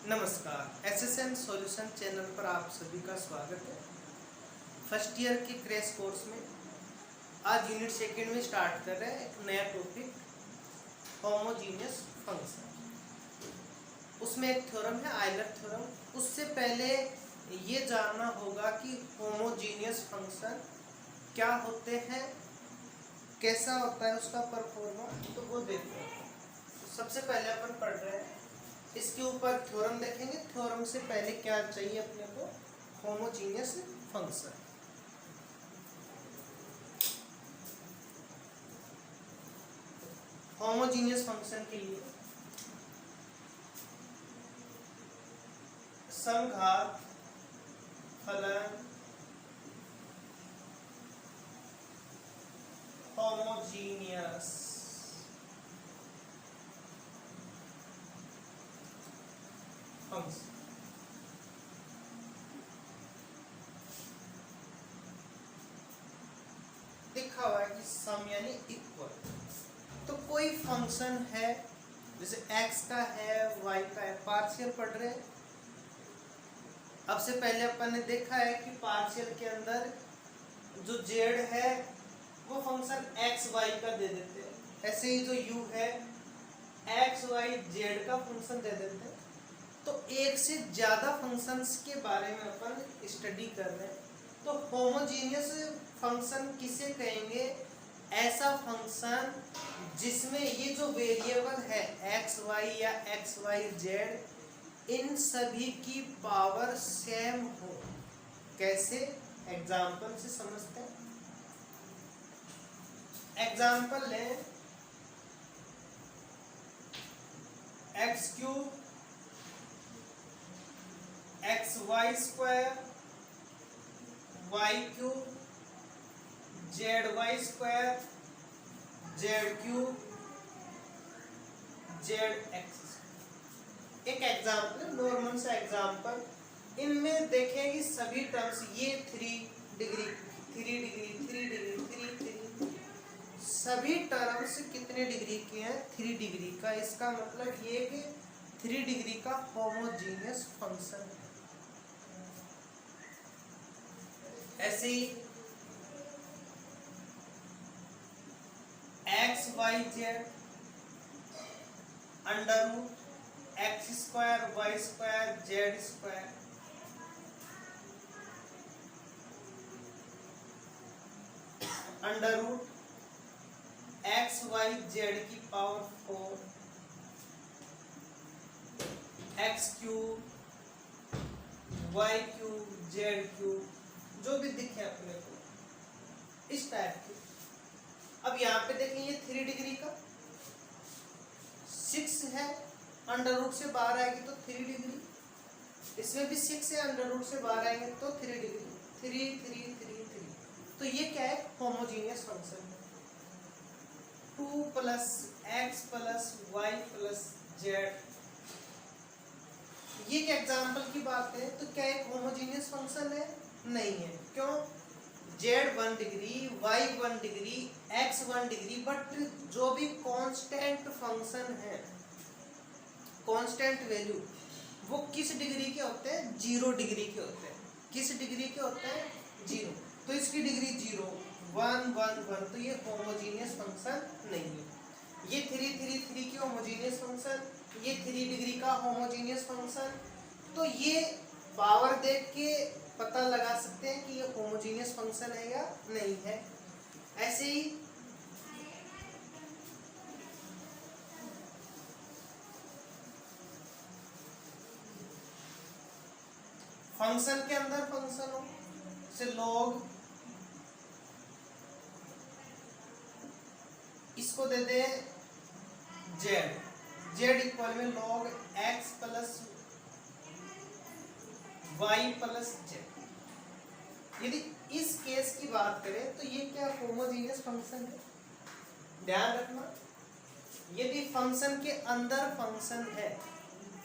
नमस्कार, SSN solution channel पर आप सभी का स्वागत है। फर्स्ट ईयर के क्रैश कोर्स में आज यूनिट सेकेंड में स्टार्ट कर रहे हैं एक नया टॉपिक, होमोजीनियस फंक्शन। उसमें एक थ्योरम है आयलर थ्योरम। उससे पहले ये जानना होगा कि होमोजीनियस फंक्शन क्या होते हैं, कैसा होता है उसका परफॉर्मा, तो वो देखते हैं। सबसे पहले अपन पढ़ रहे हैं, इसके ऊपर थ्योरम देखेंगे। थ्योरम से पहले क्या चाहिए अपने को, होमोजीनियस फंक्शन। होमोजीनियस फंक्शन के लिए समघात फलन होमोजीनियस फंक्शन लिखा हुआ है कि सम यानी इक्वल। तो कोई फंक्शन है, जैसे x का है, y का है, पार्शियल पढ़ रहे हैं। अब से पहले अपन ने देखा है कि पार्शियल के अंदर जो z है वो फंक्शन x y का दे देते हैं। ऐसे ही जो u है x y z का फंक्शन दे देते हैं। तो एक से ज्यादा फंक्शंस के बारे में अपन स्टडी कर रहे हैं। तो होमोजीनियस फंक्शन किसे कहेंगे? ऐसा फंक्शन जिसमें ये जो वेरिएबल है एक्स वाई या एक्स वाई जेड, इन सभी की पावर सेम हो। कैसे? एग्जाम्पल से समझते हैं। एग्जाम्पल लें, x cube x y square y cube z y square z cube z x. एक एग्जाम्पल, नॉर्मल सा एग्जाम्पल। इनमें देखें कि सभी टर्म्स, ये 3 डिग्री 3 डिग्री 3 डिग्री 3 सभी टर्म्स कितने डिग्री के हैं? 3 डिग्री का। इसका मतलब ये कि 3 डिग्री का होमोजीनियस फंक्शन है। ऐसे ही x y z under root x square y square z square, under root x y z की power 4, x cube y cube z cube, जो भी दिखे अपने को इस टाइप की। अब यहाँ पे देखें, ये 3 डिग्री का 6 है, अंडर रूट से बाहर आएगी तो 3 डिग्री। इसमें भी 6 है, अंडर रूट से बाहर आएंगे तो 3 डिग्री। 3 3 3 3। तो ये क्या है? होमोजीनियस फंक्शन है। 2 plus x plus y plus z, ये एक एग्जाम्पल की बात है। तो क्या एक होमोजीनियस फंक्शन है? नहीं है। क्यों? Z 1 degree, y 1 degree, x 1 degree, but जो भी कांस्टेंट फंक्शन है, कांस्टेंट वैल्यू, वो किस डिग्री के होते हैं? 0 डिग्री के होते हैं। किस डिग्री के होते हैं? 0। तो इसकी डिग्री 0 1 1 1, तो ये होमोजीनियस फंक्शन नहीं है। ये 3 3 3 की होमोजीनियस फंक्शन, ये 3 डिग्री का होमोजीनियस फंक्शन। तो ये पावर देख के पता लगा सकते हैं कि ये होमोजीनियस फंक्शन है या नहीं है। ऐसे ही फंक्शन के अंदर फंक्शन हो, जैसे लॉग, इसको दे दे जेड, जेड इक्वल में log x plus y plus z. यदि इस केस की बात करें तो ये क्या होमोजीनियस फंक्शन है? ध्यान रखना, यदि फंक्शन के अंदर फंक्शन है,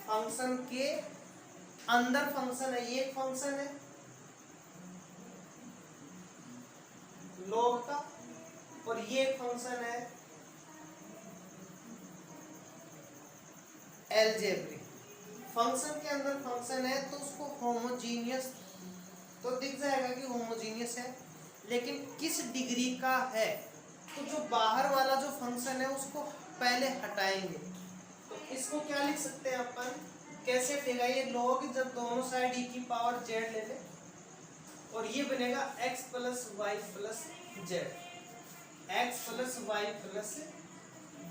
फंक्शन के अंदर फंक्शन है, ये फंक्शन है लॉग का, और ये फंक्शन है एलजेब्रिक। फंक्शन के अंदर फंक्शन है तो उसको होमोजीनियस तो दिख जाएगा कि होमोजीनियस है, लेकिन किस डिग्री का है, तो जो बाहर वाला जो फंक्शन है उसको पहले हटाएंगे। तो इसको क्या लिख सकते हैं अपन, कैसे देगा ये log, जब दोनों साइड e की पावर z ले ले और ये बनेगा x plus y plus z, x plus y plus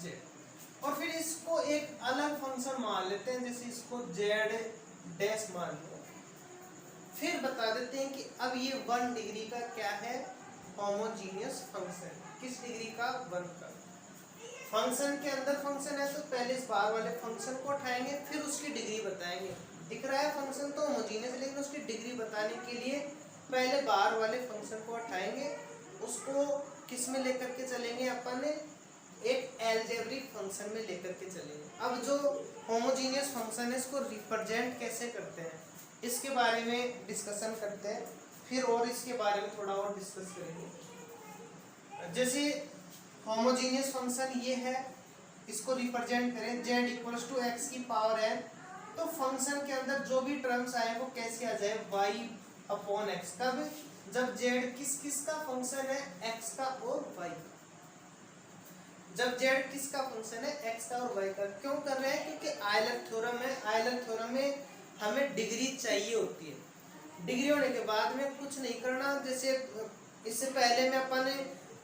z. और फिर इसको एक अलग फंक्शन मान लेते हैं, जैसे इसको जेड डैश मान लो। फिर बता देते हैं कि अब ये 1 डिग्री का क्या है, होमोजीनियस फंक्शन। किस डिग्री का, 1 का। फंक्शन के अंदर फंक्शन है तो पहले इस बाहर वाले फंक्शन को उठाएंगे, फिर उसकी डिग्री बताएंगे। दिख रहा है फंक्शन तो होमोजीनियस, लेकिन उसकी डिग्री बताने के लिए पहले बाहर वाले फंक्शन को उठाएंगे, उसको किस में लेकर के चलेंगे अपन, एक अलजेब्रिक फंक्शन में लेकर के चलेंगे। अब जो होमोजीनियस फंक्शन है इसको रिप्रेजेंट कैसे करते हैं इसके बारे में डिस्कशन करते हैं, फिर और इसके बारे में थोड़ा और डिस्कस करेंगे। जैसे होमोजीनियस फंक्शन ये है, इसको रिप्रेजेंट करें z इक्वल्स टू एक्स की पावर n, तो फंक्शन के अंदर जो भी टर्म्स आए वो कैसे आ जाए, y अपॉन एक्स। कब, जब z किस किस का फंक्शन है, x का और y का। जब z किसका फंक्शन है, x का और y का। क्यों कर रहे हैं, क्योंकि आयलर थ्योरम है, आयलर थ्योरम में हमें डिग्री चाहिए होती है। डिग्री होने के बाद में कुछ नहीं करना, जैसे इससे पहले में अपन ने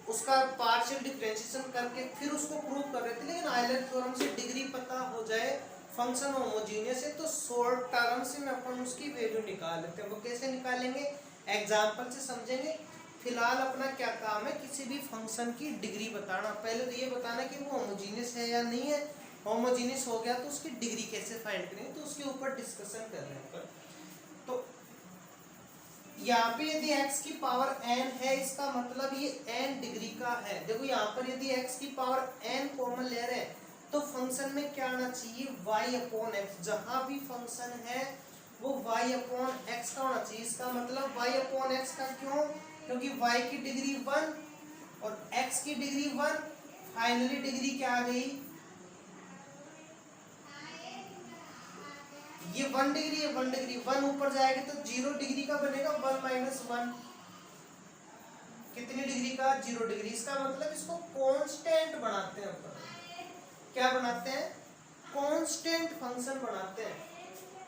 उसका पार्शियल डिफरेंशिएशन करके फिर उसको प्रूव कर रहे थे, लेकिन आयलर थ्योरम से डिग्री पता हो जाए फंक्शन होमोजीनियस है तो शॉर्ट टर्म से में अपन उसकी वैल्यू निकाल लेते हैं। वो कैसे निकालेंगे, एग्जांपल से समझेंगे। फिलहाल अपना क्या काम है, किसी भी फंक्शन की डिग्री बताना। पहले तो ये बताना कि वो होमोजीनियस है या नहीं है, होमोजीनियस हो गया तो उसकी डिग्री कैसे फाइंड करेंगे, तो उसके ऊपर डिस्कशन कर रहे हैं। तो यहाँ पे यदि x की पावर n है, इसका मतलब ये n डिग्री का है। देखो यहाँ पर यदि x की पावर n कॉमन ले रहे हैं तो फंक्शन में क्या आना चाहिए, y अपॉन एक्स। जहां भी फंक्शन है वो y अपॉन एक्स का होना चाहिए। इसका मतलब y अपॉन एक्स का, क्यों, क्योंकि y की डिग्री 1 और x की डिग्री 1, फाइनली डिग्री क्या आ गई, ये 1 डिग्री है, 1 डिग्री 1 ऊपर जाएगी तो 0 डिग्री का बनेगा 1 माइनस 1, कितनी डिग्री का, 0 डिग्री। इसका मतलब इसको कांस्टेंट बनाते हैं अपन, क्या बनाते हैं, कांस्टेंट फंक्शन बनाते हैं।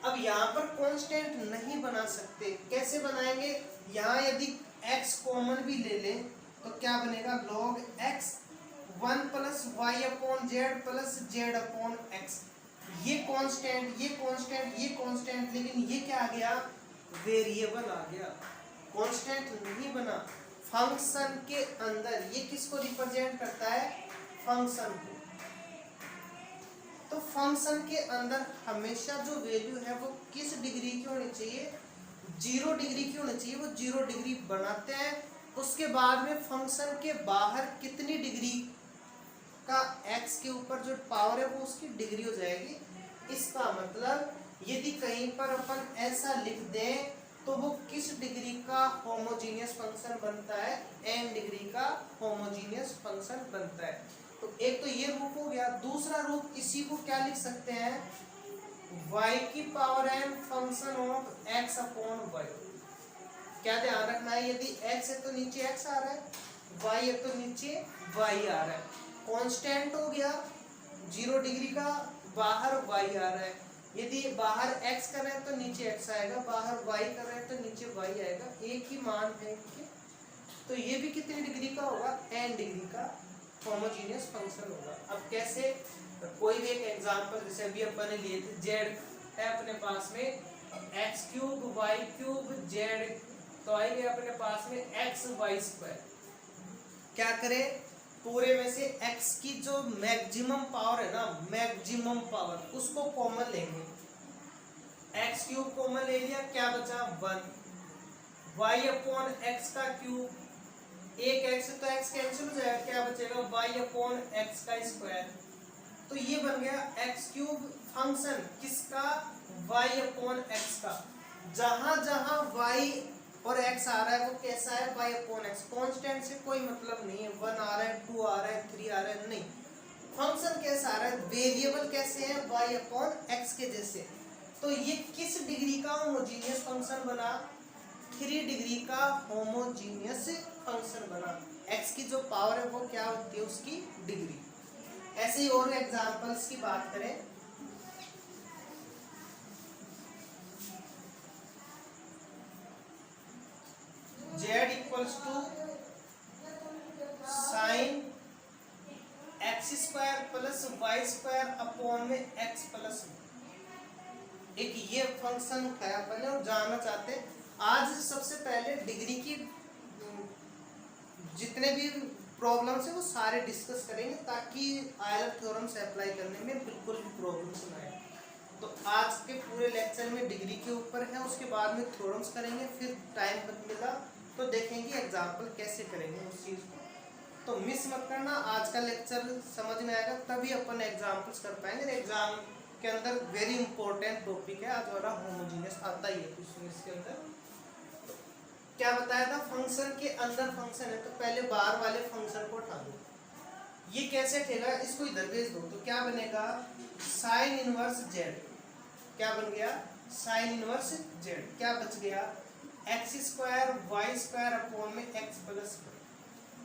अब यहाँ पर कांस्टेंट नहीं बना सकते, कैसे बनाएंगे, यहाँ यदि x कॉमन भी ले लें तो क्या बनेगा, log x 1 plus y upon z plus z upon x. ये कांस्टेंट, ये कांस्टेंट, ये कांस्टेंट, लेकिन ये क्या आ गया, वेरिएबल आ गया, कांस्टेंट नहीं बना। फंक्शन के अंदर ये किसको रिप्रेजेंट करता है, फंक्शन को। तो फंक्शन के अंदर हमेशा जो वैल्यू है वो किस डिग्री की होनी चाहिए, 0 डिग्री की होनी चाहिए। वो 0 डिग्री बनाते हैं, उसके बाद में फंक्शन के बाहर कितनी डिग्री का x के ऊपर जो पावर है वो उसकी डिग्री हो जाएगी। इसका मतलब यदि कहीं पर अपन ऐसा लिख दें तो वो किस डिग्री का होमोजीनियस फंक्शन बनता है, n डिग्री का होमोजीनियस फंक्शन बनता है। तो एक तो ये रूप हो गया। दूसरा रूप इसी को क्या लिख सकते हैं, y की पावर n function of x upon y। क्या ध्यान रखना है, यदि x है तो नीचे x आ रहा है, y है तो नीचे y आ रहा है। कांस्टेंट हो गया 0 डिग्री का, बाहर y आ रहा है। यदि बाहर x कर रहे हैं तो नीचे x आएगा, बाहर y कर रहे हैं तो नीचे y आएगा। एक ही मान है इनके, तो ये भी कितनी डिग्री का होगा, n डिग्री का होमोजीनियस फंक्शन होगा। अब कैसे, कोई भी एक एग्जांपल जैसे अभी अपन ने लिए थे, z है अपने पास में x cube y cube z, तो आएंगे अपने पास में x y स्क्वायर। क्या करें, पूरे में से x की जो मैक्सिमम पावर है ना, मैक्सिमम पावर, उसको कॉमन लेंगे। x क्यूब कॉमन ले लिया, क्या बचा 1, y अपॉन x का क्यूब, एक x तो x कैंसिल हो जाएगा, क्या बचेगा y अपॉन x का स्क्वायर। तो ये बन गया x क्यूब फंक्शन किसका, y अपॉन x का। जहां जहां y और x आ रहा है वो कैसा है, y अपॉन x। कांस्टेंट से कोई मतलब नहीं है, 1 आ रहा है, 2 आ रहा है, 3 आ रहा है, नहीं। फंक्शन कैसा आ रहा है, वेरिएबल कैसे है, y अपॉन x के जैसे। तो ये किस डिग्री का होमोजीनियस फंक्शन बना? 3 डिग्री का होमोजीनियस फंक्शन बना। x की जो पावर है वो क्या होती है? उसकी डिग्री। ऐसे ही और एग्जांपल्स की बात करें, z equals to sine x square plus y square upon में एक्स प्लस, एक ये फंक्शन उठाया अपन ने और जानना चाहते हैं। आज सबसे पहले डिग्री की जितने भी प्रॉब्लम्स है वो सारे डिस्कस करेंगे ताकि आयलर थ्योरम से अप्लाई करने में बिल्कुल भी प्रॉब्लम्स ना आए। तो आज के पूरे लेक्चर में डिग्री के ऊपर है, उसके बाद में थ्योरम्स करेंगे, फिर टाइम मिला तो देखेंगे एग्जाम्पल कैसे करेंगे उस चीज़ को। तो मिस मत करना, आज का लेक्चर समझ में आएगा तभी अपन एग्जाम्पल्स कर पाएंगे। एग्जाम के अंदर वेरी इंपॉर्टेंट टॉपिक है आज वाला, होमोजीनियस आता ही है क्वेश्चन इसके अंदर। क्या बताया था? फंक्शन के अंदर फंक्शन है तो पहले बाहर वाले फंक्शन को उठा दो। ये कैसे उठेगा? इसको इधर भेज दो तो क्या बनेगा? Sine inverse z. क्या बन गया? Sine inverse z. क्या बच गया? X square y square upon में एक्स प्लस।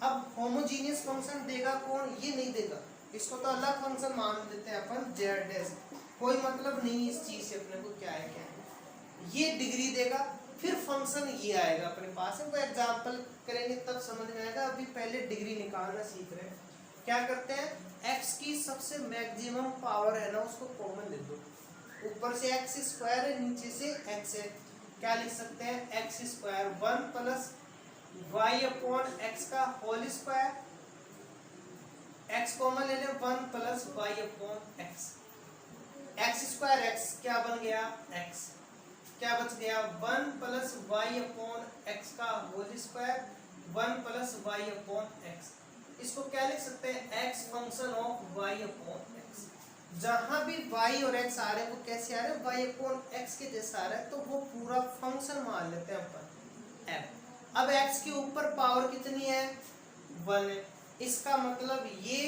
अब होमोजीनियस फंक्शन देगा कौन? ये नहीं देगा, इसको तो अलग फंक्शन मान लेते हैं अपन जेड डैश। कोई मतलब नहीं इस चीज से अपने को क्या है क्या है। ये डिग्री देगा, फिर फंक्शन ये आएगा अपने पास है। वो एग्जांपल करेंगे तब समझ में आएगा, अभी पहले डिग्री निकालना सीख रहे हैं। क्या करते हैं? x की सबसे मैक्सिमम पावर है ना उसको कॉमन ले दो। ऊपर से एक्स स्क्वायर है, नीचे से x है। क्या लिख सकते हैं? X square 1 plus y upon x का होल स्क्वायर, x कॉमन ले लें 1 plus y upon x. X square x क्या बन गया? x। क्या बच गया? 1 प्लस वाई अपॉन एक्स का whole square 1 plus y upon x. इसको क्या लिख सकते हैं? x function of y upon x. जहां भी y और x आ रहे हैं वो कैसे आ रहे हैं? y अपॉन एक्स के जैसा आ रहा है, तो वो पूरा फंक्शन मान लेते हैं अपन f। अब x के ऊपर पावर कितनी है? 1 है। इसका मतलब ये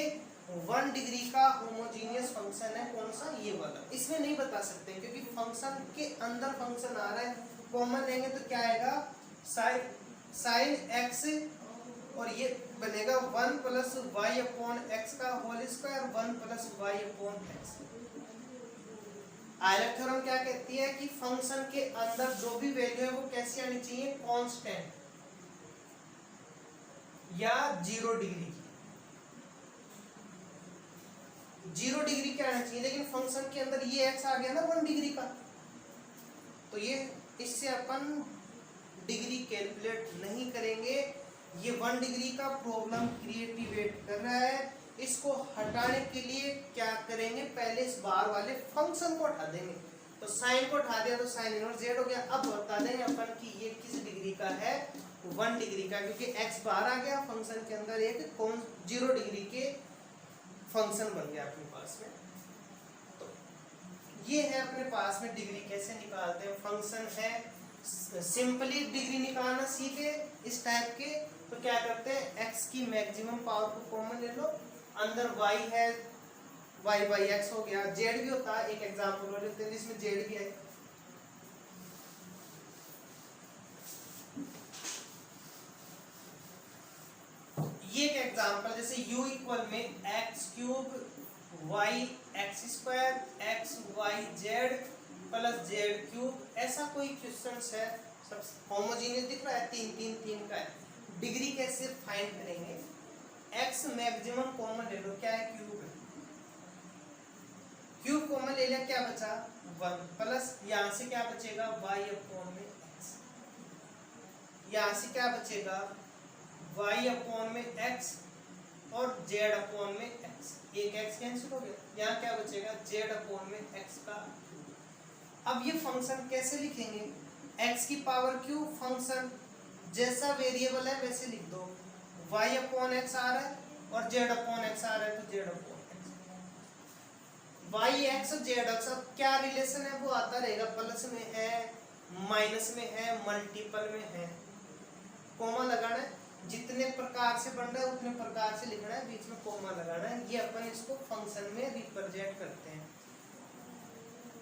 1 डिग्री का होमोजीनियस फंक्शन है। कौन सा? ये वाला। इसमें नहीं बता सकते क्योंकि फंक्शन के अंदर फंक्शन आ रहा है। कॉमन लेंगे तो क्या आएगा? साइन एक्स, और ये बनेगा 1 प्लस वाई अपॉन एक्स का whole square 1 plus y upon x. Euler theorem क्या कहती है कि फंक्शन के अंदर जो भी वैल्यू है वो कैसी आनी चाहिए? कांस्टेंट या 0 डिग्री की। 0 डिग्री क्या आना चाहिए, लेकिन फंक्शन के अंदर ये x आ गया ना 1 डिग्री का, तो ये इससे अपन डिग्री कैलकुलेट नहीं करेंगे। ये 1 डिग्री का प्रॉब्लम क्रिएटिवेट कर रहा है। इसको हटाने के लिए क्या करेंगे? पहले इस बाहर वाले फंक्शन को हटा देंगे। तो साइन को हटा दिया तो साइन इनवर्स जेड हो गया। अब बता देंगे अपन कि ये किस डिग्री का है? 1 डिग्री का, क्योंकि x बाहर आ गया, फंक्शन के अंदर एक 0 डिग्री के फंक्शन बन गया अपने पास में। तो ये है अपने पास में डिग्री कैसे निकालते हैं। फंक्शन है, सिंपली डिग्री निकालना सीखे इस टाइप के। तो क्या करते हैं? x की मैक्सिमम पावर को कॉमन ले लो, अंदर y है, y बाई एक्स हो गया। z भी होता है, एक एग्जांपल और लेते हैं जिसमें z भी है। ये एक एग्जांपल, जैसे u इक्वल में x cube y x square x y z plus z cube, ऐसा कोई क्वेश्चन है। सब होमोजीनियस दिख रहा है, 3 3 3 का है। डिग्री कैसे फाइंड करेंगे? x मैक्सिमम कॉमन ले लो, क्या है? क्यूब है। क्यूब कॉमन ले लिया, क्या बचा? 1 प्लस यहां से क्या बचेगा? y अपॉन में x। यहां से क्या बचेगा? y अपॉन में x और z अपॉन में x। एक x कैंसिल हो गया। यहाँ क्या बचेगा? z अपॉन में x का। अब ये फंक्शन कैसे लिखेंगे? x की पावर क्यूब, फंक्शन जैसा वेरिएबल है वैसे लिख दो। y अपॉन एक्स आ रहा है और z अपॉन एक्स आ रहा है, तो z upon x. y x और z एक्स, अब क्या रिलेशन है वो आता रहेगा, प्लस में है, माइनस में है, मल्टीपल में है। कोमा लगाना है, जितने प्रकार से बन रहा है उतने प्रकार से लिखना है, बीच में कोमा लगाना है। ये अपन इसको फंक्शन में रिप्रेजेंट करते हैं।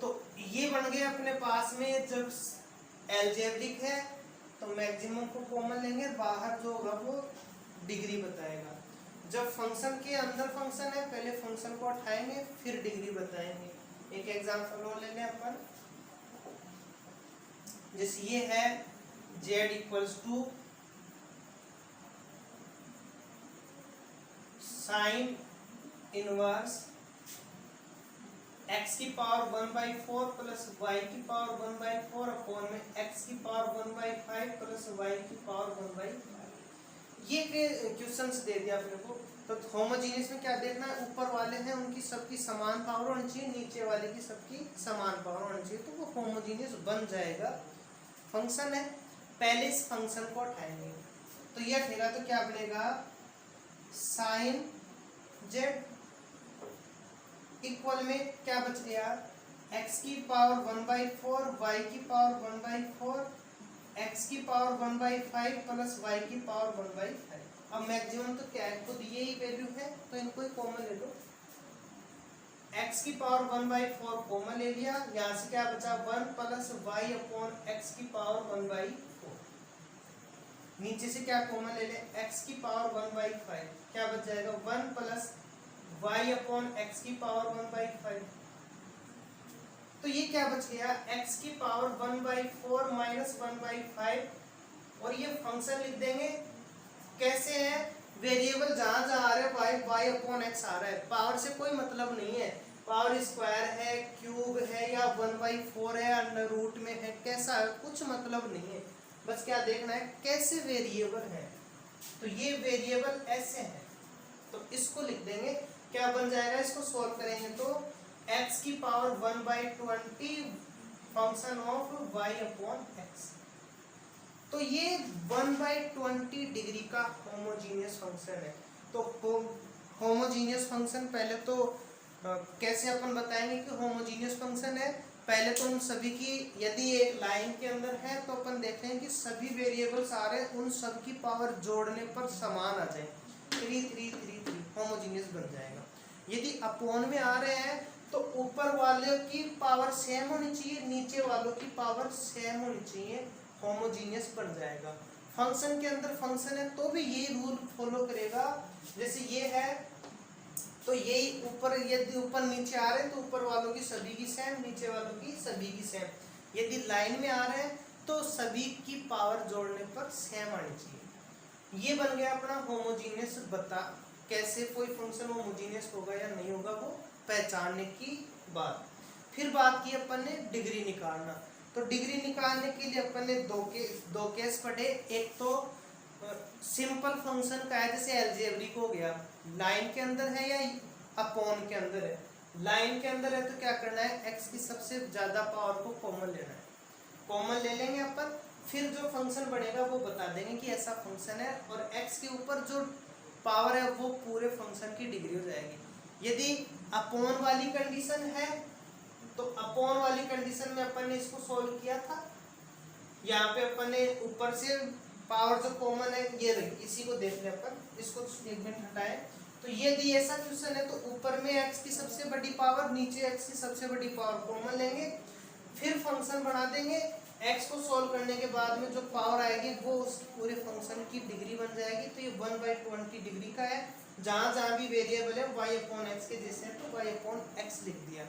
तो ये बन गया अपने पास में, जब एल्जेब्रिक है तो मैक्सिमम को कॉमन लेंगे, बाहर जो होगा वो डिग्री बताएगा। जब फंक्शन के अंदर फंक्शन है, पहले फंक्शन को उठाएंगे फिर डिग्री बताएंगे। एक एग्जांपल और ले लें अपन, जैसे ये है z equals to sine inverse x की पावर 1/4 प्लस y की पावर 1/4 अपॉन में x की पावर 1/5 प्लस y की पावर 1/5। ये क्वेश्चंस दे दिया अपने को। तो होमोजेनियस में क्या देखना है, ऊपर वाले हैं उनकी सबकी समान पावर होनी चाहिए, नीचे वाले की सबकी समान पावर होनी चाहिए, तो वो होमोजेनियस बन जाएगा। फंक्शन है, पहले इस फंक्शन को उठाएंगे तो ये उठेगा तो क्या बनेगा, साइन जेड इक्वल में क्या बच गया, x की पावर 1/4 y की पावर 1/4 x की पावर 1/5 प्लस y की पावर 1/5। अब मैक्सिमम तो क्या है, खुद यही वैल्यू है तो इनको ही कॉमन ले लो। x की पावर 1/4 कॉमन ले लिया, यहाँ से क्या बचा 1 प्लस y अपॉन x की पावर 1/4। नीचे से क्या कॉमन ले ले, x की पावर 1/5 क्या बच जाएगा 1 प्लस y अपॉन x की पावर 1/5। तो ये क्या बच गया, x की पावर 1/4 माइनस 1/5। और ये फंक्शन लिख देंगे कैसे है, वेरिएबल जहां जहां आ रहा है y अपॉन x आ रहा है, पावर से कोई मतलब नहीं है, पावर स्क्वायर है, क्यूब है, या 1/4 है, अंडर रूट में है, कैसा है कुछ मतलब नहीं है, बस क्या देखना है कैसे वेरिएबल है। तो ये वेरिएबल ऐसे है तो इसको लिख देंगे, क्या बन जाएगा, इसको सॉल्व करेंगे तो x की power 1/20 function of y upon x। तो ये 1/20 डिग्री का होमोजीनियस फंक्शन है। तो होमोजीनियस फंक्शन पहले तो कैसे अपन बताएंगे कि होमोजीनियस फंक्शन है, पहले तो उन सभी की, यदि एक लाइन के अंदर है तो अपन देखते हैं कि सभी वेरिएबल्स आ रहे हैं, उन सब की पावर जोड़ने पर समान आ जाए, 3 3 3 3 होमोजीनियस बन जाएगा। यदि अपोन में आ रहे हैं तो ऊपर वाले की पावर सेम होनी चाहिए, नीचे वालों की पावर सेम होनी चाहिए, होमोजीनियस बन जाएगा। फंक्शन के अंदर फंक्शन है तो भी ये रूल फॉलो करेगा, जैसे ये है तो यही ऊपर, यदि ऊपर नीचे आ रहे हैं तो ऊपर वालों की सभी की सेम, नीचे वालों की सभी की सेम। यदि लाइन में आ रहे हैं तो सभी की पावर जोड़ने पर सेम आनी चाहिए। ये बन गया अपना होमोजीनियस। बता कैसे कोई फंक्शन होमोजीनियस होगा या नहीं होगा वो पहचानने की बात। फिर बात की अपन ने डिग्री निकालना, तो डिग्री निकालने के लिए अपन ने दो केस पढ़े। एक तो सिंपल फंक्शन का है, जैसे एल्जेब्रिक हो गया, लाइन के अंदर है या अपॉन के अंदर है। लाइन के अंदर है तो क्या करना है, x की सबसे ज्यादा पावर को कॉमन लेना है, कॉमन ले लेंगे अपन, फिर जो फंक्शन बनेगा वो बता देंगे कि ऐसा फंक्शन है, और x के ऊपर जो पावर है वो पूरे फंक्शन की डिग्री हो जाएगी। यदि अपॉन वाली कंडीशन है तो अपॉन वाली कंडीशन में अपन ने इसको सॉल्व किया था, यहाँ पे अपन ने ऊपर से पावर जो कॉमन है ये रही, इसी को देख ले अपन, इसको एक मिनट हटाए। तो यदि ऐसा क्वेश्चन है तो ऊपर में x की सबसे बड़ी पावर, नीचे x की सबसे बड़ी पावर कॉमन लेंगे, फिर फंक्शन बना देंगे, x को सॉल्व करने के बाद में जो पावर आएगी वो उस पूरे फंक्शन की डिग्री बन जाएगी। तो ये 1/20 डिग्री का है, जहां जहां भी वेरिएबल है y अपॉन x के जैसे है तो y अपॉन x लिख दिया।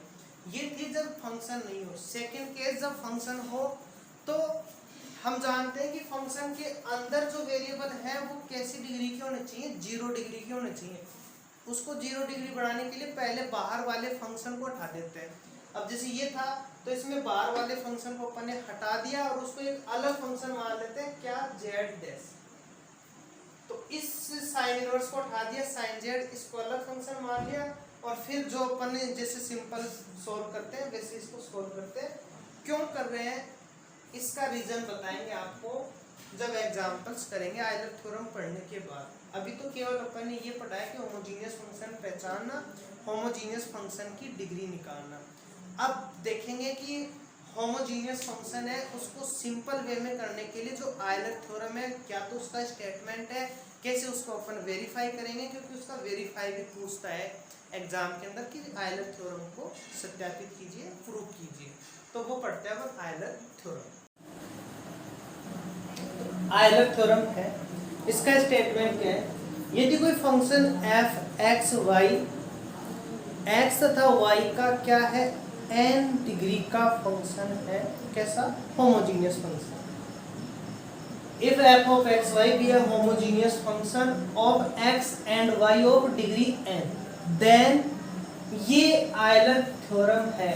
ये थी जब फंक्शन नहीं हो। सेकेंड केस जब फंक्शन हो तो हम जानते हैं कि फंक्शन के अंदर जो वेरिएबल है वो कैसी डिग्री की होनी चाहिए, 0 डिग्री की होनी चाहिए। उसको 0 डिग्री बढ़ाने के लिए पहले बाहर वाले फंक्शन को हटा देते हैं। अब जैसे ये था तो इसमें बाहर वाले फंक्शन को अपन ने हटा दिया और उसको एक अलग फंक्शन मान लेते हैं, क्या, z डैश। तो इस साइन इनवर्स को हटा दिया, साइन z, इसको अलग फंक्शन मान लिया, और फिर जो अपन ने जैसे सिंपल सोल्व करते हैं वैसे इसको सोल्व करते हैं। क्यों कर रहे हैं इसका रीजन बताएंगे आपको जब एग्जांपल्स करेंगे आयलर थ्योरम पढ़ने के बाद। अभी तो केवल अपन ने ये पढ़ा है कि होमोजीनियस फंक्शन पहचानना, होमोजीनियस फंक्शन की डिग्री निकालना। अब देखेंगे कि होमोजीनियस फंक्शन है उसको सिंपल वे में करने के लिए जो आयलर थ्योरम है, क्या तो उसका स्टेटमेंट है, कैसे उसको अपन वेरीफाई करेंगे, क्योंकि उसका वेरीफाई भी पूछता है एग्जाम के अंदर कि आयलर थ्योरम को सत्यापित कीजिए, प्रूव कीजिए, तो वो पढ़ते हैं अब आयलर थ्योरम। आयलर थ्योरम है, इसका स्टेटमेंट क्या है, यदि कोई function f x y x तथा y का क्या है n डिग्री का फंक्शन है, कैसा, homogeneous function. If f of x y be a homogeneous function of x and y of degree n, then ये आयलर थ्योरम है,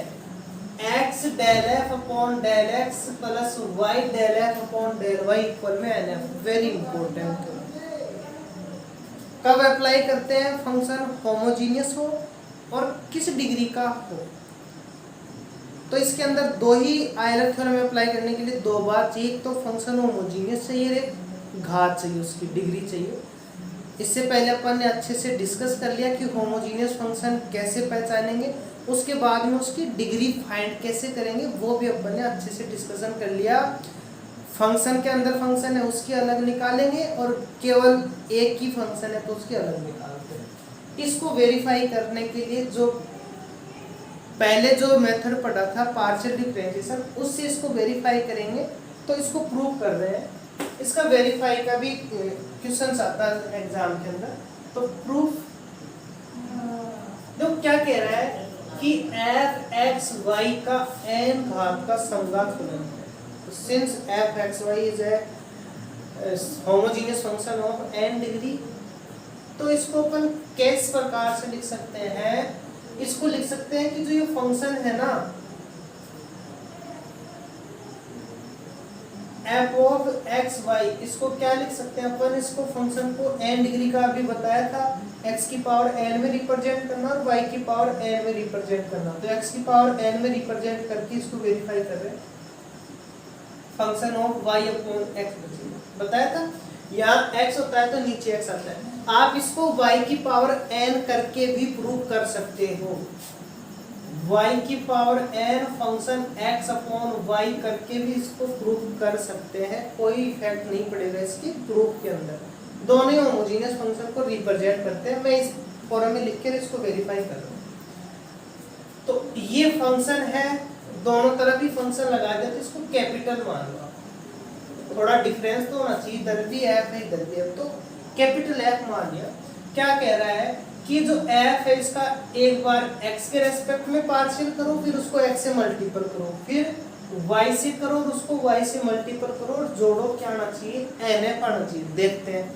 x del f upon del x plus y del f upon del y equal में nf। Very important theorem. कब apply करते हैं, function homogeneous हो और किस degree का हो। तो इसके अंदर दो ही आयलर थ्योरम अप्लाई करने के लिए दो बात चाहिए, एक तो फंक्शन होमोजीनियस चाहिए, एक घात चाहिए, उसकी डिग्री चाहिए। इससे पहले अपन ने अच्छे से डिस्कस कर लिया कि होमोजीनियस फंक्शन कैसे पहचानेंगे, उसके बाद में उसकी डिग्री फाइंड कैसे करेंगे, वो भी अपन ने अच्छे से डिस्कशन कर लिया। फंक्शन के अंदर फंक्शन है उसकी अलग निकालेंगे और केवल एक ही फंक्शन है तो उसकी अलग निकालते हैं। इसको वेरीफाई करने के लिए जो पहले जो मेथड पढ़ा था पार्शियल डिफरेंशिएशन, उससे इसको वेरीफाई करेंगे। तो इसको प्रूव कर रहे हैं, इसका वेरीफाई का भी क्वेश्चन आता है एग्जाम के अंदर। तो प्रूफ जो क्या कह रहा है कि f x y का n घात का समघात फलन है। तो since f x y is a homogeneous function of n degree, तो इसको अपन किस प्रकार से लिख सकते हैं, इसको लिख सकते हैं कि जो ये फंक्शन है ना f ऑफ x y, इसको क्या लिख सकते हैं अपन, इसको फंक्शन को n डिग्री का अभी बताया था, x की पावर n में रिप्रेजेंट करना और y की पावर n में रिप्रेजेंट करना। तो x की पावर n में रिप्रेजेंट करके इसको वेरीफाई कर रहे हैं, function of y upon x बताया था। यहाँ x होता है तो नीचे x आता है। आप इसको y की पावर n करके भी प्रूव कर सकते हो, y की पावर n function x upon y करके भी इसको प्रूव कर सकते हैं, कोई इफेक्ट नहीं पड़ेगा इसकी प्रूफ के अंदर। दोनों होमोजेनियस फंक्शन को रिप्रेजेंट करते हैं। मैं इस फॉर्म में लिख कर इसको वेरीफाई कर रहा हूँ। तो ये फंक्शन है, दोनों तरफ ही फंक्शन लगा दिया तो इसको कैपिटल मान लो। थोड़ा डिफरेंस तो होना चाहिए, इधर भी f है इधर भी f, तो कैपिटल F मान लिया। क्या कह रहा है कि जो f है इसका एक बार x के रेस्पेक्ट में पार्शियल करो, फिर उसको x से मल्टीपल करो, फिर y से करो और उसको y से मल्टीपल करो और जोड़ो, क्या आना चाहिए, nf आना चाहिए। देखते हैं,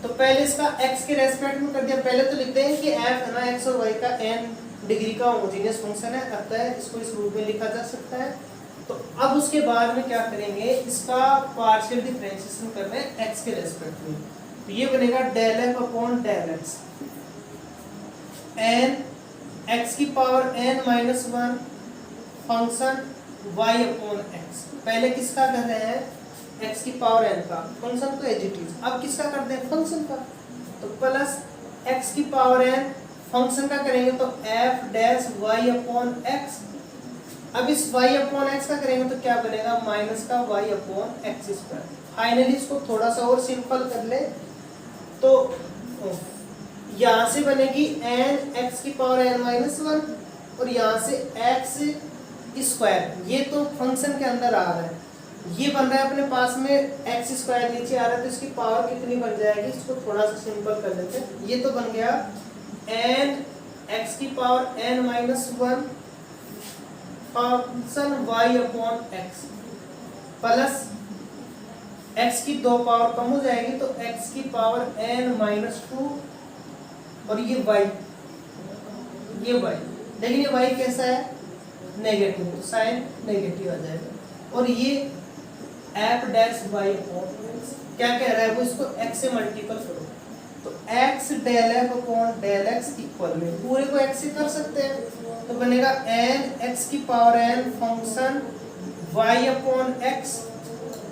तो पहले इसका x के रेस्पेक्ट में कर दिया। पहले तो लिखते हैं कि f है ना x और y का n डिग्री का होमोजेनियस फंक्शन है, अतः इसको इस रूप में लिखा जा सकता है। तो अब उसके बाद में क्या करेंगे, इसका पार्शियल डिफरेंशिएशन कर रहे हैं x के रेस्पेक्ट में। तो ये बनेगा del f upon del x, n x की पावर n minus 1 function y upon x। पहले किसका कर रहे हैं, x की पावर n का, फंक्शन तो एज इट इज। अब किसका कर दें, फंक्शन का, तो प्लस x की पावर n फंक्शन का करेंगे तो f dash y upon x। अब इस y अपॉन x का करेंगे तो क्या बनेगा, माइनस का y upon x square. Finally इसको थोड़ा सा और सिंपल कर ले तो यहाँ से बनेगी n x की पावर n माइनस 1 और यहाँ से x स्क्वायर। ये तो फंक्शन के अंदर आ रहा है, ये बन रहा है अपने पास में x स्क्वायर नीचे आ रहा है, तो इसकी पावर कितनी बन जाएगी, इसको थोड़ा सा सिंपल कर लेते हैं। ये तो बन गया n x की पावर n minus 1 function y upon x plus x की दो पावर कम हो जाएगी तो x की पावर n माइनस 2 और ये y, लेकिन ये y कैसा है, नेगेटिव, तो साइन नेगेटिव आ जाएगा। और ये f dash y upon x क्या कह रहा है, वो इसको x से मल्टीपल करो, तो x del f upon del x equal में पूरे को x से कर सकते हैं, तो बनेगा n x की पावर n function y upon x,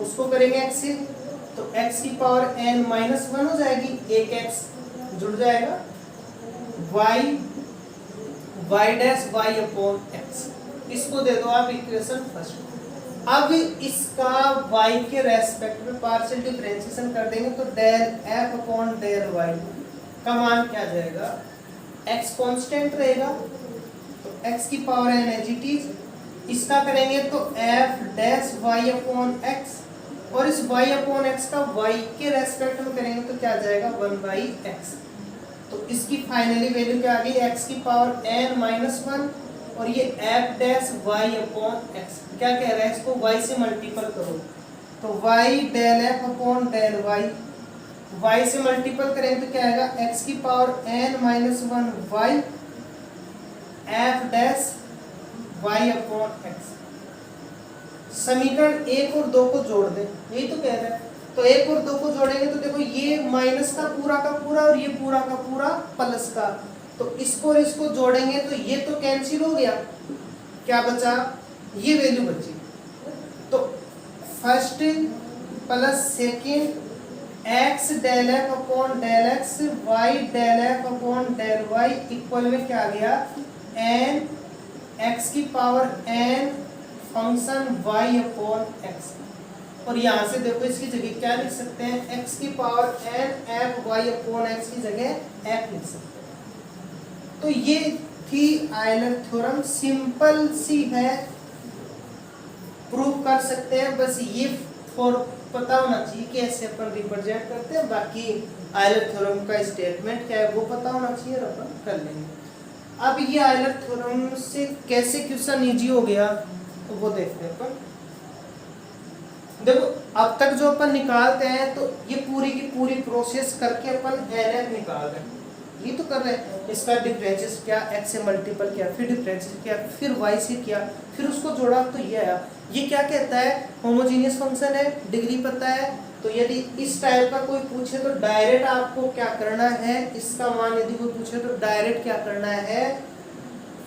उसको करेंगे x से तो x की पावर n माइनस 1 हो जाएगी, एक x जुड़ जाएगा, y dash y upon x। इसको दे दो आप इक्वेशन फर्स्ट। अब इसका y के रेस्पेक्ट में पार्शियल डिफरेंशिएशन कर देंगे तो del f upon del y का मान क्या आ जाएगा, x कांस्टेंट रहेगा, तो x की पावर n है जी टी। इसका करेंगे तो f dash y upon x, और इस y अपॉन x का y के रेस्पेक्ट में करेंगे तो क्या आ जाएगा 1/x। तो इसकी फाइनली वैल्यू क्या आ गई, x की पावर n माइनस 1, और ये f dash y upon x क्या कह रहा है, इसको y से मल्टीपल करो, तो y del f upon del y से मल्टीपल करेंगे तो क्या आएगा, x की पावर n minus 1 y f dash y upon x। समीकरण 1 और 2 को जोड़ दें, यही तो कह रहा है। तो 1 और 2 को जोड़ेंगे तो देखो ये माइनस का पूरा और ये पूरा का पूरा प्लस का, तो इसको और इसको जोड़ेंगे तो ये तो कैंसिल हो गया, क्या बचा, ये वैल्यू बची। तो first plus second x del f upon del x y del f upon del y equal में क्या आ गया, n x की पावर n function y upon x। और यहाँ से देखो इसकी जगह क्या लिख सकते हैं, x की पावर n f y upon x की जगह f लिख सकते हैं। तो ये थी आयलर थ्योरम, सिंपल सी है, प्रूव कर सकते हैं, बस ये फॉर पता होना चाहिए कि ऐसे अपन रिप्रेजेंट करते हैं। बाकी आयलर थ्योरम का स्टेटमेंट क्या है वो पता होना चाहिए और अपन कर लेंगे। अब ये आयलर थ्योरम से कैसे क्वेश्चन इजी हो गया तो वो देखते हैं अपन। देखो अब तक जो अपन निकालते हैं तो ये पूरी की पूरी प्रोसेस करके अपन एनएफ निकाल रहे हैं, ये तो कर रहे हैं। इसका डिफरेंशियल क्या, x से मल्टीपल किया, फिर डिफरेंशियल किया, फिर y से किया, फिर उसको जोड़ा तो ये आया। ये क्या कहता है, होमोजीनियस फंक्शन है, डिग्री पता है। तो यदि इस टाइप का कोई पूछे तो डायरेक्ट आपको क्या करना है, इसका मान यदि कोई पूछे तो डायरेक्ट क्या करना है,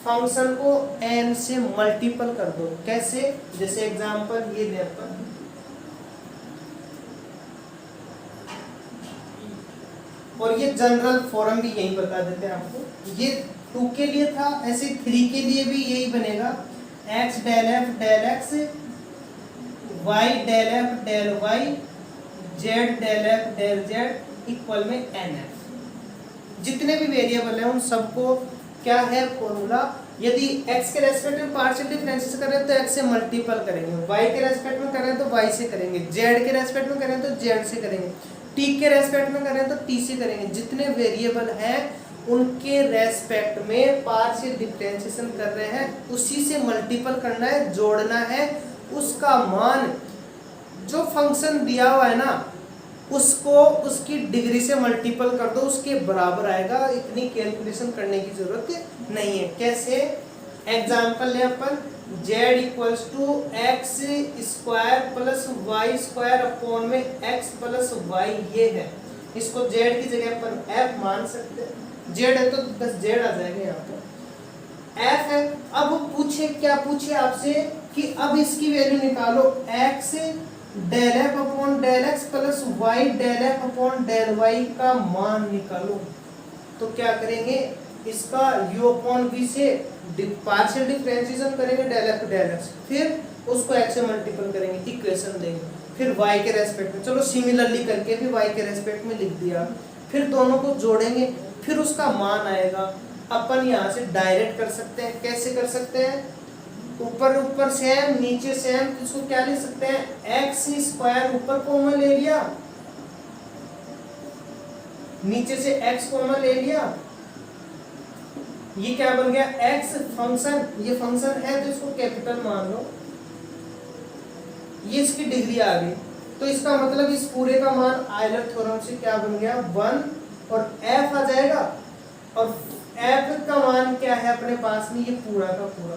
फंक्शन को n से मल्टीपल कर दो। कैसे, जैसे एग्जांपल ये दे अपन, और ये जनरल फॉर्म भी यही बता देते हैं आपको। ये 2 के लिए था, ऐसे 3 के लिए भी यही बनेगा, x del f del x, y del f del y, z del f del z equal में nf। जितने भी वेरिएबल हैं उन सबको क्या है फॉर्मूला, यदि x के रेस्पेक्ट में पार्शियल डिफरेंशिएशन कर रहे हैं तो x से मल्टीपल करेंगे, y के रेस्पेक्ट में कर रहे हैं तो y से करेंगे, z के रेस्पेक्ट में कर रहे हैं तो z से करेंगे, t के रेस्पेक्ट में कर रहे हैं तो t से करेंगे। जितने वेरिएबल हैं उनके रेस्पेक्ट में पार्शियल डिफरेंशिएशन कर रहे हैं, उसी से मल्टीपल करना है, जोड़ना है। उसका मान जो फंक्शन दिया हुआ है ना उसको उसकी डिग्री से मल्टीपल कर दो, उसके बराबर आएगा। इतनी कैलकुलेशन करने की जरूरत नहीं है। कैसे, एग्जाम्पल ले अपन, z equals to x square plus y square upon में x प्लस वाई, ये है। इसको z की जगह अपन f मान सकते हैं, z है तो बस z आ जाएगा यहाँ पर, f है। अब पूछे क्या, पूछे आपसे कि अब इसकी वैल्यू निकालो, x del f upon del x plus y del f upon del y का मान निकालो। तो क्या करेंगे, इसका u अपॉन v से पार्शियल डिफरेंशिएशन करेंगे डेल f डेल x, फिर उसको x से मल्टीपल करेंगे, इक्वेशन देंगे, फिर y के रेस्पेक्ट में, चलो सिमिलरली करके भी y के रेस्पेक्ट में लिख दिया, फिर दोनों को जोड़ेंगे, फिर उसका मान आएगा। अपन यहाँ से डायरेक्ट कर सकते हैं। कैसे कर सकते हैं, ऊपर ऊपर सेम नीचे सेम, इसको क्या लिख सकते हैं, एक्स स्क्वायर ऊपर कॉमन ले लिया, नीचे से x कॉमन ले लिया, ये क्या बन गया, x फंक्शन, ये फंक्शन है तो इसको कैपिटल मान लो, ये इसकी डिग्री आ गई। तो इसका मतलब इस पूरे का मान आयलर थ्योरम से क्या बन गया, 1, और f आ जाएगा, और f का मान क्या है अपने पास में, ये पूरा का पूरा,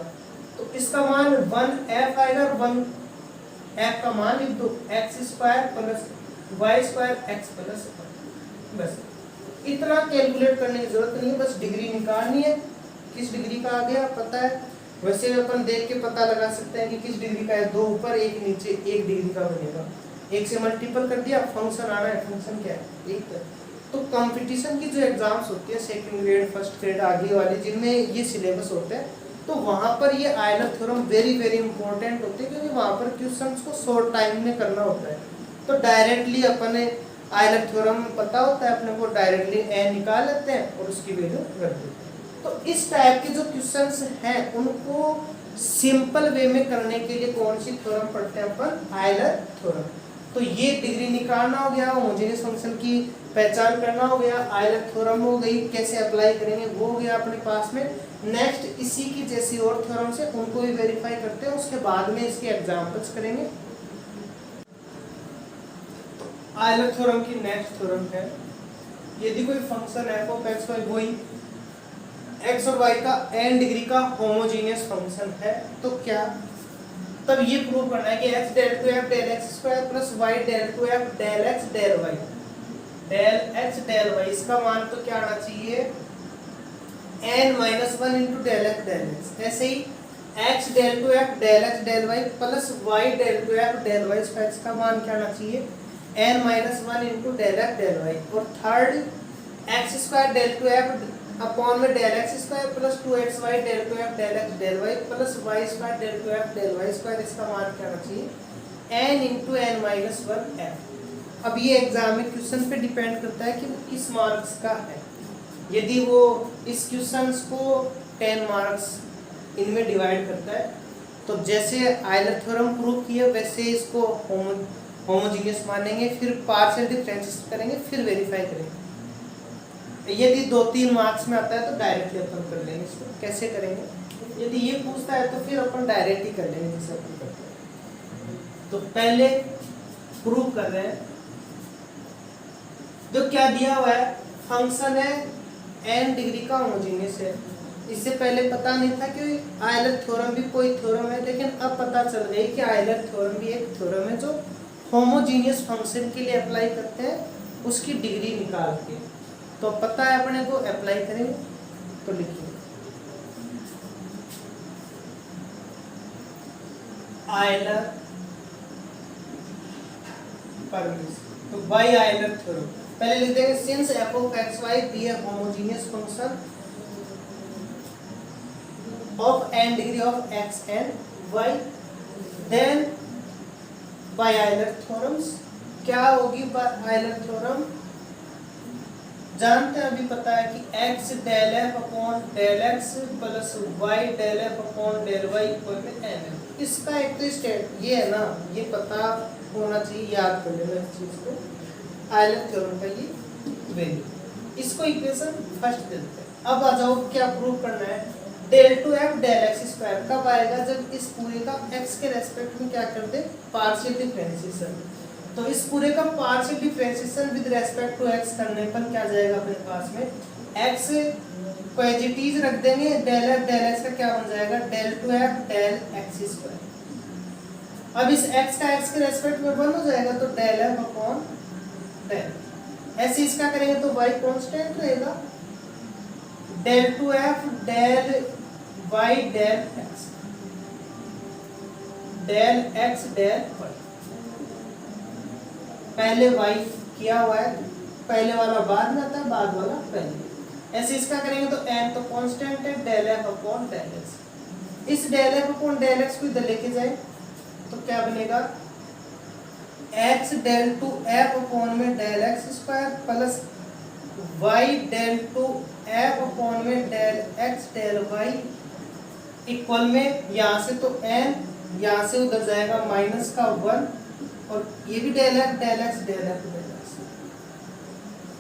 तो इसका मान 1f आएगा, 1f का मान लिख दो, x square plus y square x plus 1। बस इतना कैलकुलेट करने की जरूरत नहीं है, बस डिग्री निकालनी है। किस डिग्री का आ गया पता है, वैसे अपन देख के पता लगा सकते हैं कि किस डिग्री का है, 2 ऊपर 1 नीचे, 1 डिग्री का बनेगा। 1 से मल्टीपल कर दिया, फंक्शन आ रहा है, फंक्शन क्या है 1 है। तो कंपटीशन की जो एग्जाम्स होती है, सेकंड ग्रेड फर्स्ट ग्रेड आगे वाले, जिनमें ये सिलेबस होते हैं, तो वहाँ पर ये Euler theorem very very important होते हैं, क्योंकि वहाँ पर क्वेश्चंस को शॉर्ट टाइम में करना होता है। तो डायरेक्टली अपने आयलर थ्योरम पता होता है अपने को, डायरेक्टली n निकाल लेते हैं और उसकी वैल्यू रख देते हैं। तो इस टाइप के जो क्वेश्चंस हैं उनको सिंपल वे में करने के लिए कौन सी थ्योरम पढ़ते हैं अपन, आयलर थ्योरम। तो ये डिग्री निकालना हो गया, होमोजेनियस फंक्शन की पहचान करना हो गया, आयलर थ्योरम हो गई, कैसे अप्लाई करेंगे वो हो गया अपने पास में। नेक्स्ट इसी की जैसी और थ्योरम्स है उनको भी वेरीफाई करते हैं, उसके बाद में इसके एग्जांपल्स करेंगे। आयलर थ्योरम की नेक्स्ट थ्योरम है, यदि कोई function f of x y वही x और y का n डिग्री का होमोजेनियस फंक्शन है तो क्या, तब ये प्रूव करना है कि x del to f del x square plus y del to f del x del y del x del y, इसका मान तो क्या आना चाहिए n minus 1 into del x del x। ऐसे ही x del to f del x del y plus y del to f del y square, इसका मान क्या आना चाहिए n minus 1 into del x del y। और third x square del to f upon में del x square plus 2xy del to f del x del y plus y square del to f del y square, इसका मान क्या आना चाहिए n into n minus 1 f। अब ये exam में question पे डिपेंड करता है कि वो किस मार्क्स का है। यदि वो इस क्वेश्चंस को 10 मार्क्स इनमें डिवाइड करता है तो जैसे आयलर थ्योरम प्रूव किया वैसे इसको होमोजेनियस मानेंगे, फिर पार्शियल डिफरेंशिएट करेंगे, फिर वेरीफाई करेंगे। यदि 2-3 मार्क्स में आता है तो डायरेक्टली अपन कर लेंगे। इसको कैसे करेंगे, यदि ये पूछता है तो फिर अपन डायरेक्ट ही कर लेंगे जैसे अपन करते हैं। तो पहले प्रूव कर रहे हैं, जो क्या दिया हुआ है फंक्शन है n डिग्री का होमोजेनियस है। इससे पहले पता नहीं था कि आयलर थ्योरम भी कोई थ्योरम है, लेकिन अब पता चल गई कि आयलर थ्योरम भी एक थ्योरम है जो होमोजेनियस फंक्शन के लिए अप्लाई करते हैं, उसकी डिग्री निकाल के। तो पता है अपने को, अप्लाई करेंगे तो लिखिए आयलर परमिस, तो बाय आयलर थ्योरम पहले लिख देंगे since f of x y be a homogeneous function of n degree of x and y, then by Euler theorems क्या होगी आयलर थ्योरम, जानते हैं अभी पता है कि x del f upon del x plus y del f upon del y equal में n है। इसका एक तो स्टेट ये है ना, ये पता होना चाहिए, याद कर लेना इस चीज को, आयलर थ्योरम का ये वैल्यू। इसको इक्वेशन फर्स्ट देते हैं। अब आ जाओ क्या प्रूव करना है, del to f del x square कब आएगा, जब इस पूरे का x के रेस्पेक्ट में क्या कर दे पार्शियल डिफरेंशिएशन। तो इस पूरे का partial differentiation with respect to x करने पर क्या जाएगा अपने पास में, x को एज इट इज रख देंगे, डेल एफ डेल एक्स का क्या बन जाएगा del to f del x square. अब इस x का x के रेस्पेक्ट में 1 हो जाएगा तो डेल एफ अपॉन डेल, ऐसे इसका करेंगे तो y कांस्टेंट रहेगा, del to f del y del x del x del y। पहले y किया हुआ है, पहले वाला बाद में आता है, बाद वाला पहले। ऐसे इसका करेंगे तो n तो कांस्टेंट है, del f upon del x। इस del f upon del x को इधर लेके जाए तो क्या बनेगा x del to f upon में del x square plus y del to f upon में del x del y equal में यहाँ से तो n, यहाँ से उधर जाएगा माइनस का 1 और ये भी del f del x del f del x।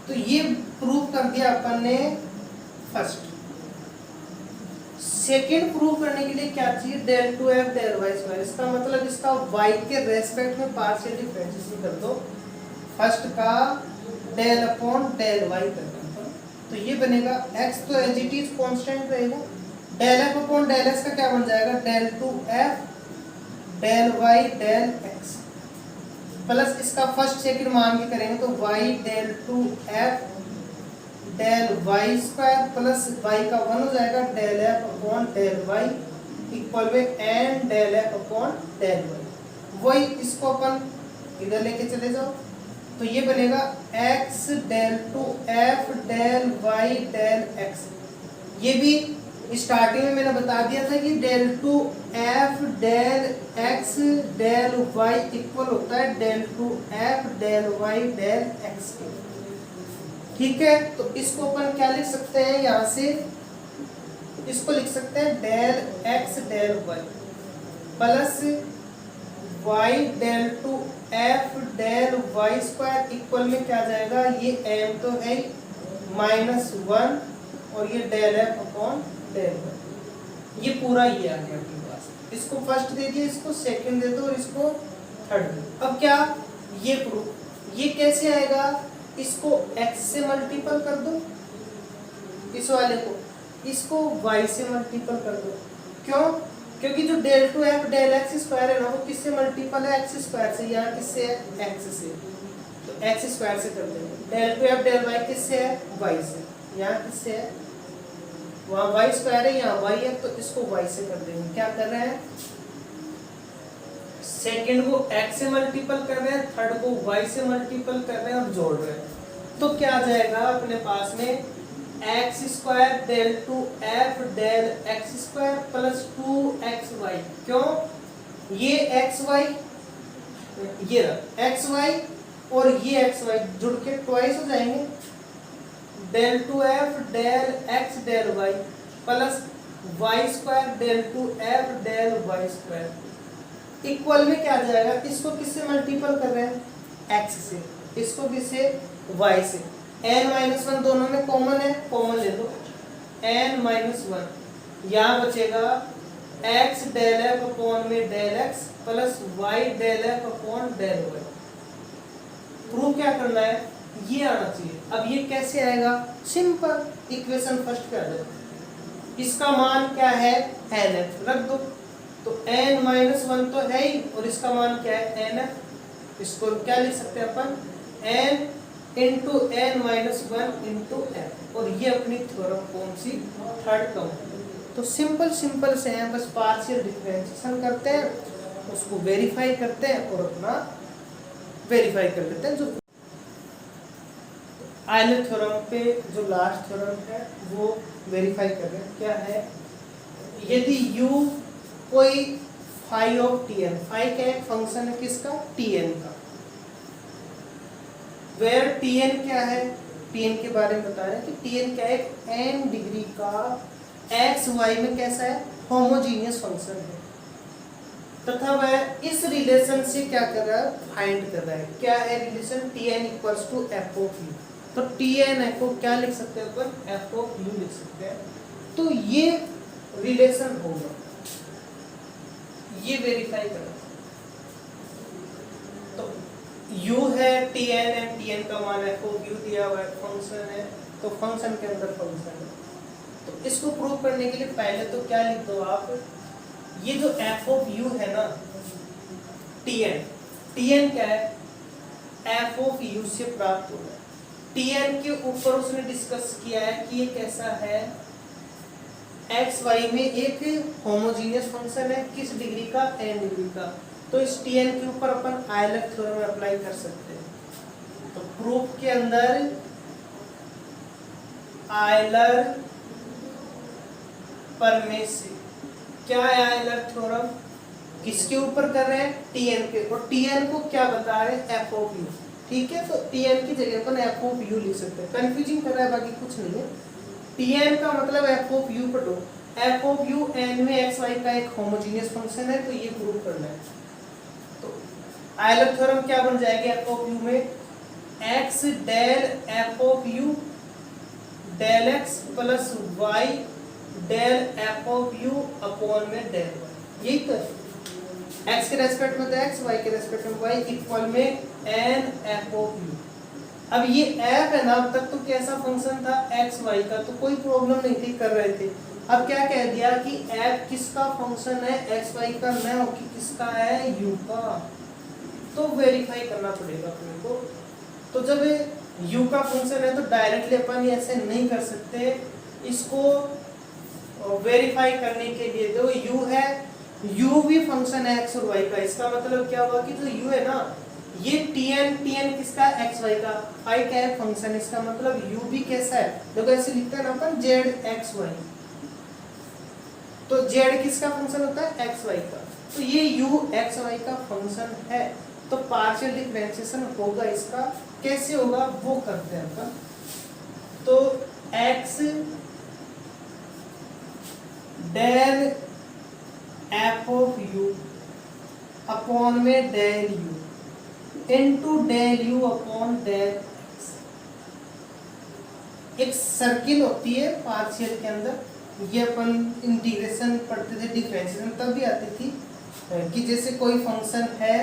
तो ये प्रूव कर दिया अपन ने फर्स्ट। सेकेंड प्रूव करने के लिए क्या चाहिए, del to f del y square. इसका मतलब इसका y के रेस्पेक्ट में पार्शियल डिफरेंशिएशन कर दो, फर्स्ट का डेल अपॉन डेल y कर दो, तो ये बनेगा x तो एज इट इज कांस्टेंट रहेगा, del f upon del x का क्या बन जाएगा del to f del y del x plus इसका फर्स्ट सेकंड मान के करेंगे तो y del to f del y square plus y का 1 हो जाएगा, del f upon del y equal में n del f upon del y। वही इसको अपन इधर लेके चले जाओ तो ये बनेगा x del to f del y del x। ये भी स्टार्टिंग में मैंने बता दिया था कि del to f del x del y equal होता है del to f del y del x के। ठीक है, तो इसको अपन क्या लिख सकते हैं, यहाँ से इसको लिख सकते हैं del x del y plus y del to f del y square equal में क्या जाएगा, ये एम तो है -1 और ये del f upon del y, ये पूरा ये आ गया अपने पास। इसको फर्स्ट दे दिया, इसको सेकंड दे दो और इसको थर्ड दे दो। अब क्या ये प्रूफ, ये कैसे आएगा, इसको x से मल्टीपल कर दो, इस वाले को, इसको y से मल्टीपल कर दो। क्यों, क्योंकि जो del to f del x square है ना, वो किससे मल्टीपल है, एक्स स्क्वायर से। यहाँ किससे है, एक्स से, तो एक्स स्क्वायर से कर देंगे। Del to f del y किससे है, वाई से। यहाँ किससे है, वहाँ वाई स्क्वायर है, यहाँ वाई है, तो इसको वाई से कर देंगे। क्या कर रहे हैं, सेकंड को x से मल्टीपल कर रहे हैं, थर्ड को y से मल्टीपल कर रहे हैं और जोड़ रहे हैं। तो क्या आ जाएगा अपने पास में, x square del to f del x square plus 2xy। क्यों, ये xy, ये xy और ये xy जुड़ के ट्वाइस हो जाएंगे, del to f del x del y plus y square del to f del y square equal में क्या आ जाएगा, इसको किससे मल्टीपल कर रहे हैं, x से, इसको किससे, y से। n-1 दोनों में कॉमन है, कॉमन ले लो, n-1 यहाँ बचेगा x डेल एफ अपॉन में del x plus y del f upon del y। Prove क्या करना है, ये आना चाहिए। अब ये कैसे आएगा, सिंपल, इक्वेशन फर्स्ट कर दो, इसका मान क्या है, nf रख दो, तो n-1 तो है ही और इसका मान क्या है, nf। इसको क्या लिख सकते हैं अपन, n into n-1 into f, और ये अपनी थ्योरम कौन सी, थर्ड टर्म। तो सिंपल सिंपल से हैं, बस पार्शियल डिफरेंशिएशन करते हैं, उसको वेरीफाई करते हैं और अपना वेरीफाई कर लेते हैं। जो आयलर थ्योरम पे जो लास्ट थ्योरम है वो वेरीफाई कर रहे हैं। क्या है, यदि u कोई फाई ऑफ tn, फाई क्या एक फंक्शन है किसका, tn का, वेयर tn क्या है, tn के बारे में बता रहे हैं कि tn क्या है, n डिग्री का x y में कैसा है, होमोजीनियस फंक्शन है, तथा वह इस रिलेशन से क्या कर रहा है, फाइंड कर रहा है। क्या है relation, tn equals to f of u। तो tn को क्या लिख सकते हैं अपन, f ऑफ u लिख सकते हैं। तो ये रिलेशन होगा, ये वेरीफाई करो। तो u है, tn है, tn का मान f ऑफ u दिया हुआ है, फंक्शन है, तो फंक्शन के अंदर फंक्शन है। तो इसको प्रूव करने के लिए पहले तो क्या लिख दो आप, ये जो f ऑफ u है ना, tn क्या है, f ऑफ u से प्राप्त होगा। tn के ऊपर उसने डिस्कस किया है कि ये कैसा है, एक्स वाई में एक होमोजीनियस फंक्शन है, किस डिग्री का, n डिग्री का। तो इस tn के ऊपर अपन आयलर थ्योरम अप्लाई कर सकते हैं। तो प्रूफ के अंदर आयलर प्रमेय से, क्या है आयलर थ्योरम, किसके ऊपर कर रहे हैं, tn के, और tn को क्या बता रहे हैं, f ऑफ u। ठीक है, तो tn की जगह अपन f ऑफ u लिख सकते हैं। कंफ्यूजिंग कर रहा है, बाकी कुछ नहीं है। tn का मतलब f ऑफ u पढ़ो, f ऑफ u n में x y का एक होमोजीनियस फंक्शन है, तो ये प्रूव करना है। तो आयलर थ्योरम क्या बन जाएगा, f ऑफ u में x del f of u del x plus y del f of u upon में डेल y। यही तो x के रेस्पेक्ट में तो x, y के रेस्पेक्ट में y इक्वल में n f ऑफ u। अब ये f है ना, अब तक तो कैसा फंक्शन था, x y का, तो कोई प्रॉब्लम नहीं थी, कर रहे थे। अब क्या कह दिया कि f किसका फंक्शन है, x y का, न हो कि किसका है, u का। तो वेरीफाई करना पड़ेगा अपने को। तो जब u का फंक्शन है तो डायरेक्टली अपन ऐसे नहीं कर सकते, इसको वेरीफाई करने के लिए जो u है, u भी फंक्शन है x और y का। इसका मतलब क्या हुआ कि जो u है ना, ये tn किसका, x y का, फाई क्या है, फंक्शन, इसका मतलब u भी कैसा है, देखो ऐसे लिखते हैं ना अपन, z x y। तो z किसका फंक्शन होता है, x y का, तो ये u x y का फंक्शन है। तो पार्शियल डिफरेंशिएशन होगा इसका, कैसे होगा वो करते हैं अपन। तो x del F of u upon में del u into del u upon del x. एक सर्किल होती है पार्शियल के अंदर, ये अपन इंटीग्रेशन पढ़ते थे डिफरेंशिएशन तब भी आती थी कि जैसे कोई फंक्शन है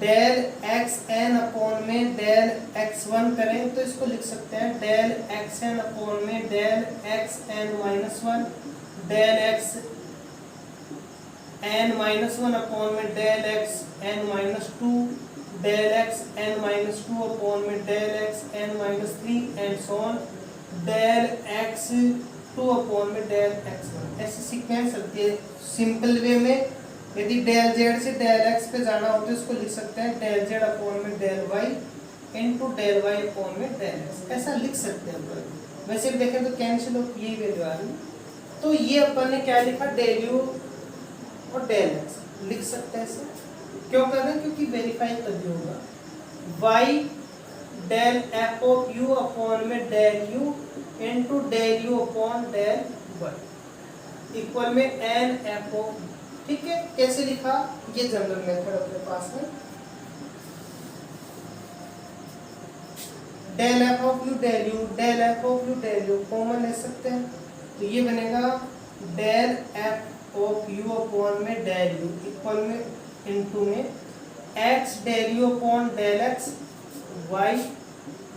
डेल एक्स एन अपॉन में डेल एक्स वन करें तो इसको लिख सकते हैं डेल एक्स एन अपॉन में del x n minus one, del x n minus one upon में del x n minus two, del x n minus two upon में del x n minus three and so on, del x two upon में del x one. ऐसी sequence चलती है। Simple way में यदि del z से del x पे जाना हो तो इसको लिख सकते हैं डेल जेड अपॉन में del y into del y upon में डेल एक्स, ऐसा लिख सकते हैं अपन। वैसे भी देखें तो कैंसिल हो, यही वैल्यू आ रही है। तो ये अपन ने क्या लिखा, डेल यू और डेल एक्स लिख सकते हैं ऐसे। क्यों कर रहे हैं, क्योंकि वेरीफाई तभी होगा। Y del F of u upon में del u into del u upon del y equal में एन एफ ऑफ। ठीक है, कैसे लिखा, ये जनरल मेथड अपने पास है। Del F of u del u, del F of u del u common ले सकते हैं तो ये बनेगा del F of u upon में डेल यू इक्वल में इनटू में x del u upon del x, y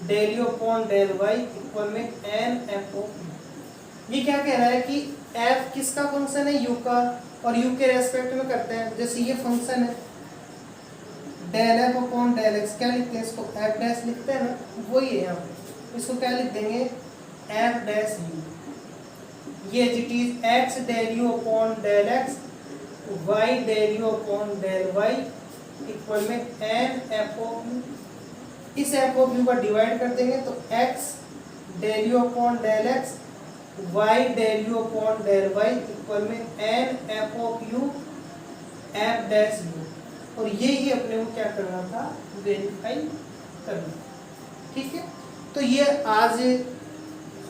del u upon del y equal में एन एफ ऑफ यू। ये क्या कह रहा है कि एफ किसका फंक्शन है, यू का, और यू के रेस्पेक्ट में करते हैं। जैसे ये फंक्शन है del f upon del x, क्या लिखते हैं इसको, एफ डैश लिखते हैं ना, वही है यहाँ पे। इसको क्या लिख देंगे, एफ डैश यू। ये it is x del u upon del x, y del u upon del y equal में एन एफ ऑफ यू। इस एफ ऑफ यू का डिवाइड कर देंगे तो x del u upon del x, y del u upon del y equal में n f of u f dash u. और ये ही अपने को क्या करना था, वेरीफाई करना। ठीक है, तो ये आज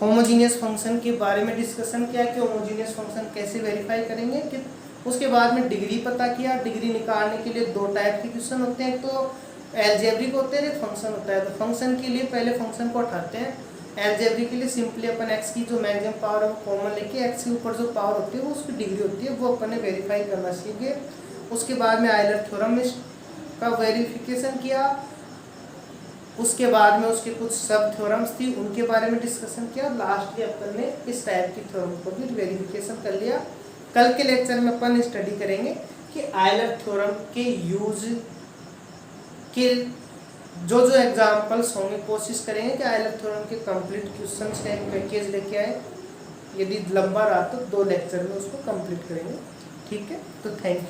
होमोजीनियस फंक्शन के बारे में डिस्कशन किया कि होमोजीनियस फंक्शन कैसे वेरीफाई करेंगे। कि उसके बाद में डिग्री पता किया। डिग्री निकालने के लिए दो टाइप के क्वेश्चन होते हैं, तो एलजेब्रिक होते हैं, एक फंक्शन होता है। तो फंक्शन के लिए पहले फंक्शन को उठाते हैं। एलजेब्रिक के लिए सिंपली अपन एक्स की जो मैक्सिमम पावर है वो कॉमन लेके एक्स के ऊपर जो पावर होती है वो उसकी डिग्री होती है, वो अपन ने वेरीफाई करना सीखे। उसके बाद में आयलर थ्योरम का वेरिफिकेशन किया। उसके बाद में उसके कुछ सब थ्योरम्स थी, उनके बारे में डिस्कशन किया। लास्टली अपन ने इस टाइप की थ्योरम को भी वेरिफिकेशन कर लिया। कल के लेक्चर में अपन स्टडी करेंगे कि आयलर थ्योरम के यूज के जो एग्जाम्पल्स होंगे, कोशिश करेंगे कि आयलर थ्योरम के कंप्लीट क्वेश्चंस का एक पैकेज लेके आए। यदि लंबा रहा तो 2 लेक्चर में उसको कंप्लीट करेंगे। ठीक है, तो थैंक यू।